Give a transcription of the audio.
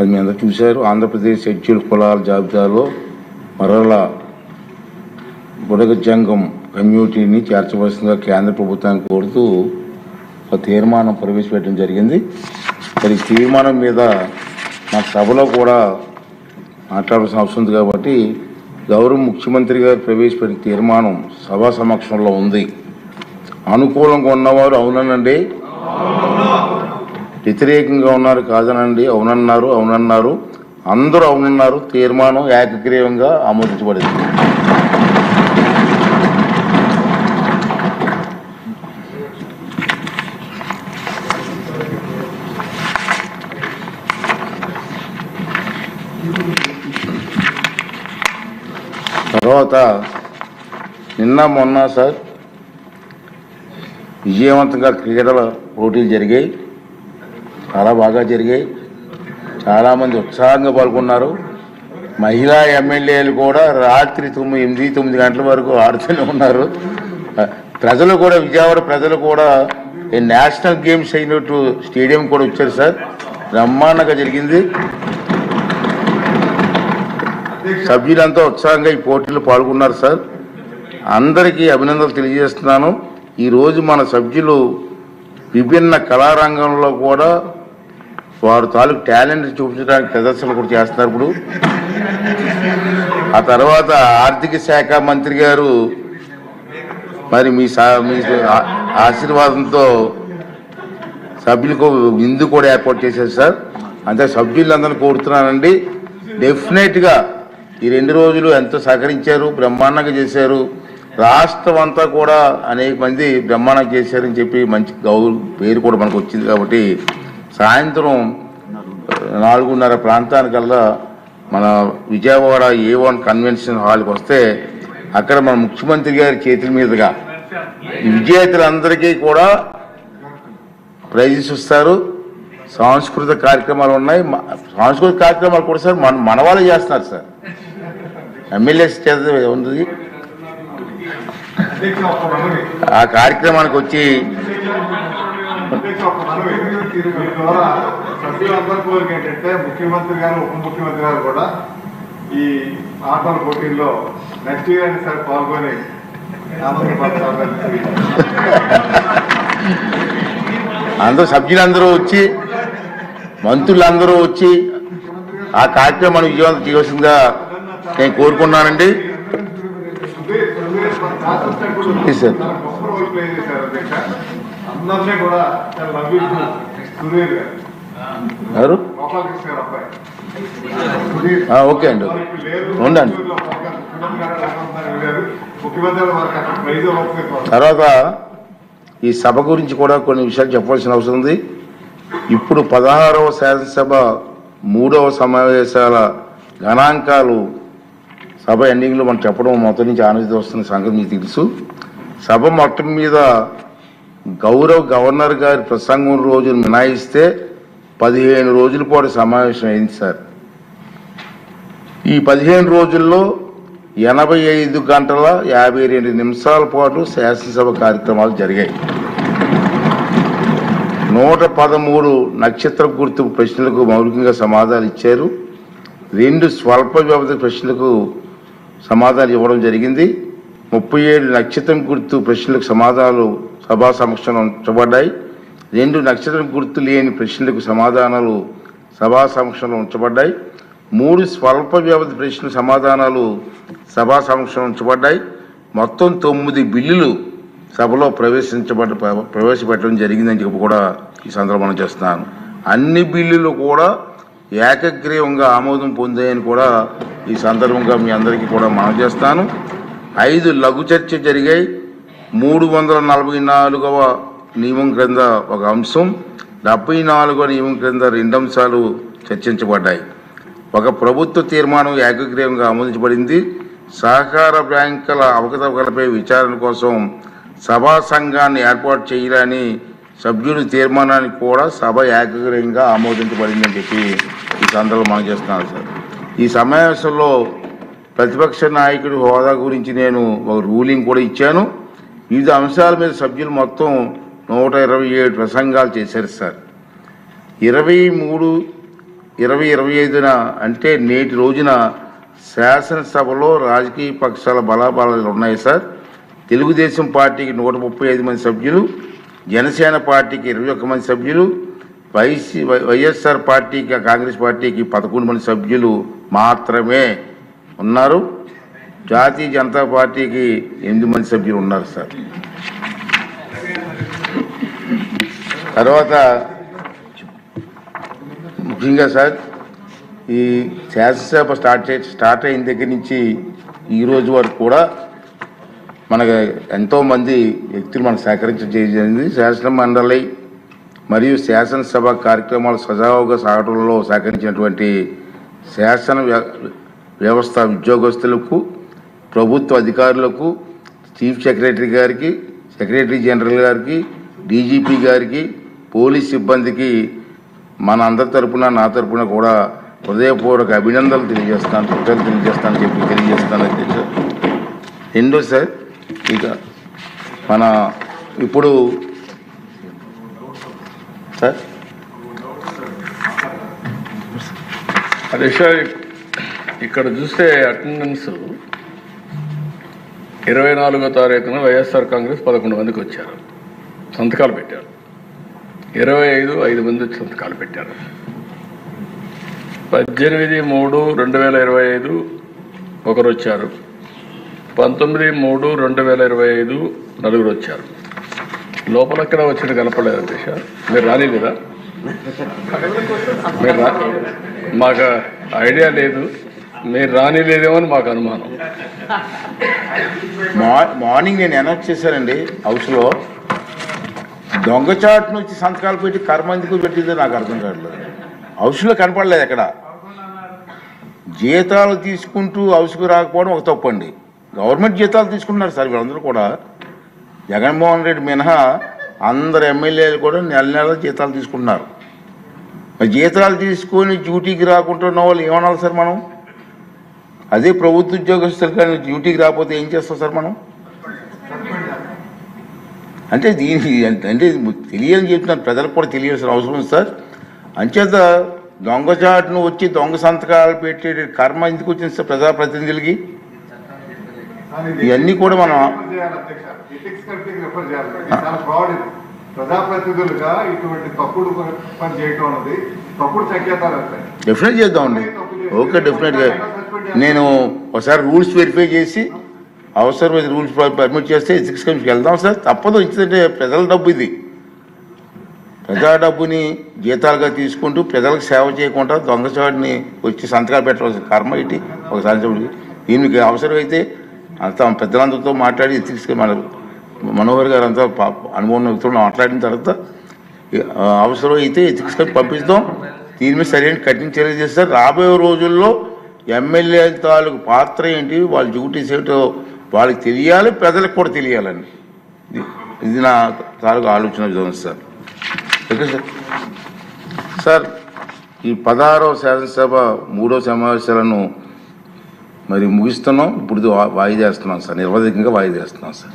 అది మీ అందరూ చూశారు. ఆంధ్రప్రదేశ్ షెడ్యూల్డ్ కులాల జాబితాలో మరలా బుడగ జంగం కమ్యూనిటీని చేర్చవలసిందిగా కేంద్ర ప్రభుత్వాన్ని కోరుతూ ఒక తీర్మానం ప్రవేశపెట్టడం జరిగింది. మరి తీర్మానం మీద మా సభలో కూడా మాట్లాడాల్సిన అవసరం ఉంది కాబట్టి గౌరవ ముఖ్యమంత్రి గారు ప్రవేశపెట్టిన తీర్మానం సభా సమక్షంలో ఉంది. అనుకూలంగా ఉన్నవారు అవుననండి, వ్యతిరేకంగా ఉన్నారు కాదనండి, అవునన్నారు, అందరూ అవునన్నారు. తీర్మానం ఏకగ్రీవంగా ఆమోదించబడింది. తర్వాత నిన్న మొన్న సార్ విజయవంతంగా క్రీడల పోటీలు జరిగాయి, చాలా బాగా జరిగాయి. చాలామంది ఉత్సాహంగా పాల్గొన్నారు. మహిళా ఎమ్మెల్యేలు కూడా రాత్రి 8-9 గంటల వరకు ఆడుతూనే ఉన్నారు. ప్రజలు కూడా విజయవాడ ప్రజలు కూడా నేషనల్ గేమ్స్ అయినట్టు స్టేడియం కూడా వచ్చారు సార్. బ్రహ్మాండంగా జరిగింది. సభ్యులంతా ఉత్సాహంగా ఈ పోటీలో పాల్గొన్నారు సార్. అందరికీ అభినందనలు తెలియజేస్తున్నాను. ఈరోజు మన సభ్యులు విభిన్న కళారంగంలో కూడా వారు తాలూకు టాలెంట్ చూపించడానికి ప్రదర్శనలు కూడా చేస్తున్నారు. ఇప్పుడు ఆ తర్వాత ఆర్థిక శాఖ మంత్రి గారు మరి మీ ఆశీర్వాదంతో సభ్యులకు విందు కూడా ఏర్పాటు చేశారు సార్. అంటే సభ్యులందరినీ కోరుతున్నానండి, డెఫినెట్గా ఈ 2 రోజులు ఎంతో సహకరించారు, బ్రహ్మాండంగా చేశారు. రాష్ట్రం అంతా కూడా అనేక మంది బ్రహ్మాండంగా చేశారని చెప్పి మంచి పేరు కూడా మనకు వచ్చింది. కాబట్టి సాయంత్రం 4:30 ప్రాంతానికల్లా మన విజయవాడ A1 కన్వెన్షన్ హాల్కి వస్తే అక్కడ మన ముఖ్యమంత్రి గారి చేతుల మీదుగా విజేతలందరికీ కూడా ప్రైజెస్ ఇస్తారు. సాంస్కృతిక కార్యక్రమాలు ఉన్నాయి. సాంస్కృతిక కార్యక్రమాలు కూడా సార్ మన వాళ్ళే చేస్తున్నారు సార్. ఎమ్మెల్యేస్ చేత ఉంది. ఆ కార్యక్రమానికి వచ్చి ఏంటంటే ముఖ్యమంత్రి గారు ఉప ముఖ్యమంత్రి గారు కూడా ఈ ఆటల పోటీల్లో నెక్స్ట్ ఇయర్ అని సార్ పాల్గొని అందరూ సభ్యులందరూ వచ్చి మంత్రులందరూ వచ్చి ఆ కార్యక్రమాన్ని విజయవంతం చేయవలసిందిగా నేను కోరుకున్నానండి. అందరినీ కూడా గారు ఓకే అండి, ఉండండి. తర్వాత ఈ సభ గురించి కూడా కొన్ని విషయాలు చెప్పాల్సిన అవసరం ఉంది. ఇప్పుడు 16వ శాసనసభ 3వ సమావేశాల గణాంకాలు సభ ఎండింగ్లో మనం చెప్పడం మొత్తం నుంచి ఆనందిస్తూ వస్తున్న సంగతి మీకు తెలుసు. సభ మొత్తం మీద గవర్నర్ గారి ప్రసంగం రోజును మినాయిస్తే 15 రోజుల పాటు సమావేశం అయింది సార్. ఈ 15 రోజుల్లో 85 గంటల 52 నిమిషాల పాటు శాసనసభ కార్యక్రమాలు జరిగాయి. 113 నక్షత్ర గుర్తు ప్రశ్నలకు మౌలికంగా సమాధానాలు ఇచ్చారు. 2 స్వల్ప వ్యవధి ప్రశ్నలకు సమాధానాలు ఇవ్వడం జరిగింది. 37 నక్షత్రం గుర్తు ప్రశ్నలకు సమాధానాలు సభా సమక్షంలో ఉంచబడ్డాయి. 2 నక్షత్రం గుర్తు లేని ప్రశ్నలకు సమాధానాలు సభా సమక్షంలో ఉంచబడ్డాయి. 3 స్వల్ప వ్యవధి ప్రశ్న సమాధానాలు సభా సమక్షంలో ఉంచబడ్డాయి. మొత్తం 9 బిల్లులు సభలో ప్రవేశపెట్టడం జరిగిందని చెప్పి కూడా ఈ సందర్భంగా చేస్తున్నాను. అన్ని బిల్లులు కూడా ఏకగ్రీవంగా ఆమోదం పొందాయని కూడా ఈ సందర్భంగా మీ అందరికీ కూడా మనవి చేస్తాను. 5 లఘు చర్చ జరిగాయి. 344వ నియమం క్రింద ఒక అంశం, 74వ నియమం క్రింద 2 అంశాలు చర్చించబడ్డాయి. ఒక ప్రభుత్వ తీర్మానం ఏకగ్రీవంగా ఆమోదించబడింది. సహకార బ్యాంకుల అవకతవకలపై విచారణ కోసం సభా సంఘాన్ని ఏర్పాటు చేయాలని సభ్యుల తీర్మానానికి కూడా సభ ఏకగ్రీవంగా ఆమోదించబడిందని చెప్పి ఈ సందర్భంలో మనం చేస్తున్నాను సార్. ఈ సమావేశంలో ప్రతిపక్ష నాయకుడి హోదా గురించి నేను ఒక రూలింగ్ కూడా ఇచ్చాను. వివిధ అంశాల మీద సభ్యులు మొత్తం 127 ప్రసంగాలు చేశారు సార్. 23 2025 అంటే నేటి రోజున శాసనసభలో రాజకీయ పక్షాల బలాబలాలు ఉన్నాయి సార్. తెలుగుదేశం పార్టీకి 135 మంది సభ్యులు, జనసేన పార్టీకి 21 మంది సభ్యులు, వైఎస్ఆర్ పార్టీకి కాంగ్రెస్ పార్టీకి 11 మంది సభ్యులు మాత్రమే ఉన్నారు. జాతీయ జనతా పార్టీకి 8 మంది సభ్యులు ఉన్నారు సార్. తర్వాత ముఖ్యంగా సార్ ఈ శాసనసభ స్టార్ట్ అయిన దగ్గర నుంచి ఈరోజు వరకు కూడా మనకు ఎంతోమంది వ్యక్తులు మనకు సహకరించడం జరిగింది. శాసన మండలి మరియు శాసనసభ కార్యక్రమాలు సజావుగా సాగడంలో సహకరించినటువంటి శాసన వ్యవస్థ ఉద్యోగస్తులకు, ప్రభుత్వ అధికారులకు, చీఫ్ సెక్రటరీ గారికి, సెక్రటరీ జనరల్ గారికి, డీజీపీ గారికి, పోలీస్ సిబ్బందికి మన అందరి తరపున, నా తరపున కూడా హృదయపూర్వక అభినందనలు తెలియజేస్తాను, కృతజ్ఞతలు తెలియజేస్తాను అధ్యక్ష. రెండో సార్, ఇక మన ఇప్పుడు సార్ అధ్యక్ష, ఇక్కడ చూస్తే అటెండెన్స్ 24వ తారీఖున వైఎస్ఆర్ కాంగ్రెస్ 11 మందికి వచ్చారు, సంతకాలు పెట్టారు. 25 మంది సంతకాలు పెట్టారు. 18/3/2025 ఒకరు వచ్చారు. 19/3/2025 నలుగురు వచ్చారు. లోపల ఎక్కడ వచ్చినట్టు కనపడలేదు అధ్యక్ష. మీరు రానిలేదా? మీరు మాకు ఐడియా లేదు, మీరు రానిలేదేమో అని మాకు అనుమానం. మార్నింగ్ నేను అనౌన్స్ చేశానండి హౌస్లో. దొంగచాటును వచ్చి సంతకాలు పెట్టి కర్మ ఎందుకు పెట్టిందో నాకు అర్థం కావట్లేదు. హౌస్లో కనపడలేదు ఎక్కడ. జీతాలు తీసుకుంటూ హౌస్కు రాకపోవడం ఒక తప్పండి. గవర్నమెంట్ జీతాలు తీసుకుంటున్నారు సార్ వీళ్ళందరూ కూడా. జగన్మోహన్ రెడ్డి మినహా అందరు ఎమ్మెల్యేలు కూడా నెల నెల జీతాలు తీసుకుంటున్నారు. మరి జీతాలు తీసుకొని డ్యూటీకి రాకుండా ఉన్న వాళ్ళు ఏమనాలి సార్ మనం? అదే ప్రభుత్వ ఉద్యోగస్తులు కానీ డ్యూటీకి రాకపోతే ఏం చేస్తాం సార్ మనం? అంటే దీనికి అంటే తెలియని చెప్తున్నాను, ప్రజలకు కూడా తెలియాల్సిన అవసరం ఉంది సార్. అంచేత దొంగచాటును వచ్చి దొంగ సంతకాలు పెట్టే కర్మ ఎందుకు వచ్చింది సార్ ప్రజాప్రతినిధులకి? ఇవన్నీ కూడా మనం ప్రజాప్రతినిధులుగా ఇటువంటి తప్పుడు పని చేయటం అనేది తప్పుడు సంకేతాలు. డెఫినెట్ చేద్దామండి. ఓకే, డెఫినెట్గా నేను ఒకసారి రూల్స్ వెరిఫై చేసి అవసరమైన రూల్స్ పర్మిట్ చేస్తే ఎథిక్స్ కమిషన్కి వెళ్దాం సార్. తప్పదు, ఇచ్చిందంటే ప్రజల డబ్బు ఇది. ప్రజా డబ్బుని జీతాలుగా తీసుకుంటూ ప్రజలకు సేవ చేయకుండా దొంగచాటుని వచ్చి సంతకాలు పెట్టవలసిన కర్మ ఇటు ఒకసారి. దీనికి అవసరమైతే అంతా పెద్దలందరితో మాట్లాడి ఎథిక్స్ మన మనోహర్ గారు అంతా అనుభవం వ్యక్తులు మాట్లాడిన తర్వాత అవసరం అయితే ఎథిక్స్ పంపిస్తాం. దీని మీద సరైన కఠిన చర్యలు చేస్తారు. రాబోయే రోజుల్లో ఎమ్మెల్యే తాలూకు పాత్ర ఏంటి, వాళ్ళ డ్యూటీస్ ఏంటో వాళ్ళకి తెలియాలి, ప్రజలకు కూడా తెలియాలండి. ఇది నా తాలూకు ఆలోచన విధానం సార్. Okay sir. సార్, ఈ 16వ శాసనసభ 3వ సమావేశాలను మరి ముగిస్తున్నాం. ఇప్పుడు వాయిదా వేస్తున్నాం సార్, నిర్వధికంగా వాయిదా వేస్తున్నాం సార్.